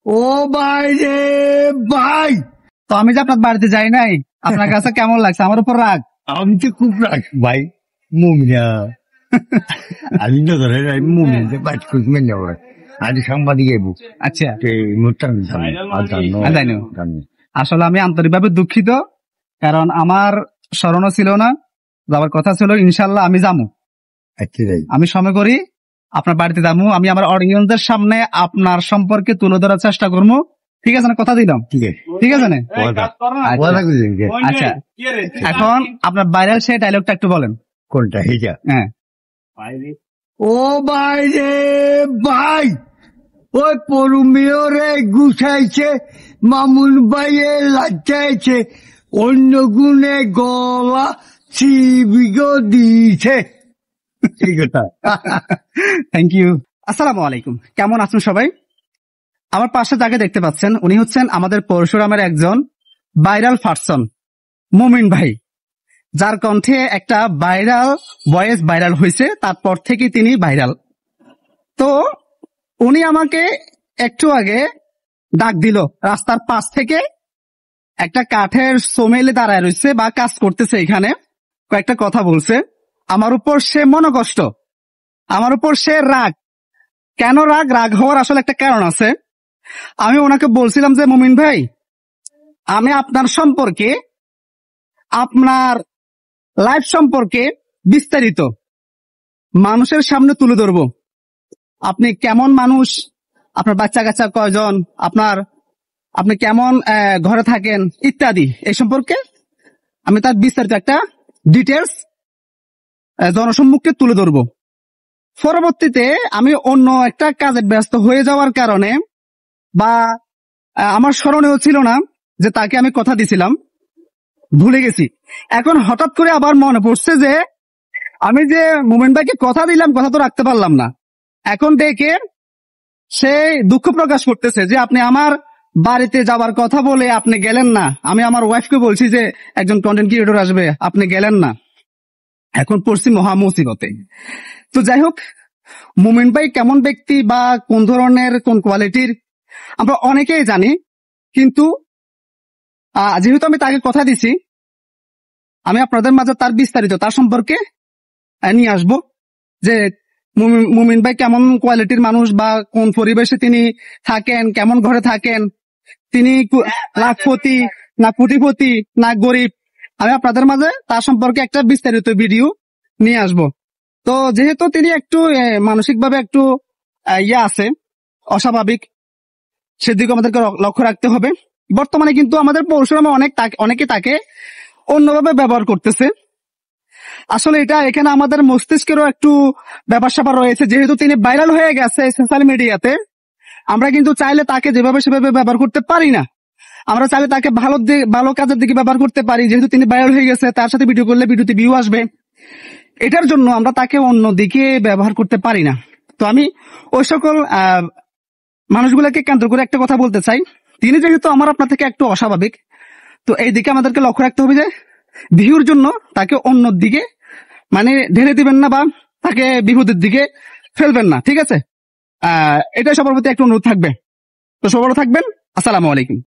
ও ভাই রে ভাই, তো আমি যে আপনার বাড়িতে যাই নাই, আপনার কাছে কেমন লাগছে? আমার উপর রাগ? আমি তো খুব রাগ ভাই। মুমিনা আমি তো ধরে মুমিনকে পাঠ করবেন না ওরা। আজ সাংবাদিক এবু। আচ্ছা, জানো। আসলে আমি আন্তরিকভাবে দুঃখিত, কারণ আমার স্মরণও ছিল না, যাওয়ার কথা ছিল। ইনশাল্লাহ আমি যাবো, আমি সময় করি আপনার বাড়িতে যাবো। আমি আমার অডিয়েন্সদের সামনে আপনার সম্পর্কে তুলে ধরার চেষ্টা করবো। ঠিক আছে না? কথা দিলাম। ঠিক আছে না? আচ্ছা, এখন আপনার ভাইরাল সেই ডায়লগটা একটু বলেন। কোনটা? হিজা? হ্যাঁ। ও ভাই রে ভাই, ওই পরুমিয়রে গুছাইছে, মামুন ভাইয়ে লাচাইছে, অন্য গুণে গলা চিবিগ দিয়েছে। Thank you. আসসালামু আলাইকুম, কেমন আছেন সবাই? আমার পাশে যাকে দেখতে পাচ্ছেন, উনি হচ্ছেন আমাদের পরশুরামের একজন ভাইরাল পারসন, মুমিন ভাই, যার কণ্ঠে একটা ভাইরাল ভয়েস ভাইরাল হয়েছে, তারপর থেকে তিনি ভাইরাল। তো উনি আমাকে একটু আগে ডাক দিল, রাস্তার পাশ থেকে একটা কাঠের সোমেলে দাঁড়ায় রয়েছে বা কাজ করতেছে, এখানে কয়েকটা কথা বলছে। আমার উপর সে মনোকষ্ট, আমার উপর সে রাগ। কেন রাগ? রাগ হওয়ার আসলে একটা কারণ আছে। আমি ওনাকে বলছিলাম যে মুমিন ভাই, আমি আপনার সম্পর্কে, আপনার লাইফ সম্পর্কে বিস্তারিত মানুষের সামনে তুলে ধরবো। আপনি কেমন মানুষ, আপনার বাচ্চা কাচ্চা কয়জন, আপনি কেমন ঘরে থাকেন ইত্যাদি, এই সম্পর্কে আমি তার বিস্তারিত একটা ডিটেলস জনসম্মুখে তুলে ধরবো। পরবর্তীতে আমি অন্য একটা কাজে ব্যস্ত হয়ে যাওয়ার কারণে বা আমার স্মরণেও ছিল না যে তাকে আমি কথা দিছিলাম, ভুলে গেছি। এখন হঠাৎ করে আবার মনে পড়ছে যে আমি যে মুমিন ভাইকে কথা দিলাম, কথা তো রাখতে পারলাম না। এখন দেখে সে দুঃখ প্রকাশ করতেছে যে আপনি আমার বাড়িতে যাবার কথা বলে আপনি গেলেন না। আমি আমার ওয়াইফকে বলছি যে একজন কন্টেন্ট ক্রিয়েটর আসবে, আপনি গেলেন না। এখন পড়ছি মহা মুসিবতে। তো যাই হোক, মুমিন ভাই কেমন ব্যক্তি বা কোন ধরনের, কোন কোয়ালিটির আমরা অনেকেই জানি, কিন্তু যেহেতু আমি তাকে কথা দিছি, আমি আপনাদের মাঝে তার বিস্তারিত, তার সম্পর্কে নিয়ে আসবো যে মুমিন ভাই কেমন কোয়ালিটির মানুষ বা কোন পরিবেশে তিনি থাকেন, কেমন ঘরে থাকেন, তিনি লাখপতি না কোটিপতি না গরিব। আমি আপনাদের মাঝে তার সম্পর্কে একটা বিস্তারিত ভিডিও নিয়ে আসব। তো যেহেতু তিনি একটু মানসিকভাবে একটু আছে, অস্বাভাবিক, সেদিকে আমাদেরকে লক্ষ্য রাখতে হবে। বর্তমানে কিন্তু আমাদের পরশুরামে অনেকে তাকে অন্যভাবে ব্যবহার করতেছে। আসলে এখানে আমাদের মস্তিষ্কেরও একটু ব্যাপার স্যাপার রয়েছে। যেহেতু তিনি ভাইরাল হয়ে গেছে সোশ্যাল মিডিয়াতে, আমরা কিন্তু চাইলে তাকে যেভাবে সেভাবে ব্যবহার করতে পারি না। আমরা চাইলে তাকে ভালো কাজের দিকে ব্যবহার করতে পারি। যেহেতু তিনি ভাইরাল হয়ে গেছে, তার সাথে ভিডিও করলে ভিডিওতে ভিউ আসবে, এটার জন্য আমরা তাকে অন্য দিকে ব্যবহার করতে পারি না। তো আমি ওই সকল মানুষগুলোকে কেন্দ্র করে একটা কথা বলতে চাই, তিনি যেহেতু আমার আপনার থেকে একটু অস্বাভাবিক, তো এই দিকে আমাদেরকে লক্ষ্য রাখতে হবে যে ভিউর জন্য তাকে অন্য দিকে ঢেলে দিবেন না বা তাকে বিপদের দিকে ফেলবেন না। ঠিক আছে? এটা সবার প্রতি একটু অনুরোধ থাকবে। তো সবারও থাকবেন। আসসালামু আলাইকুম।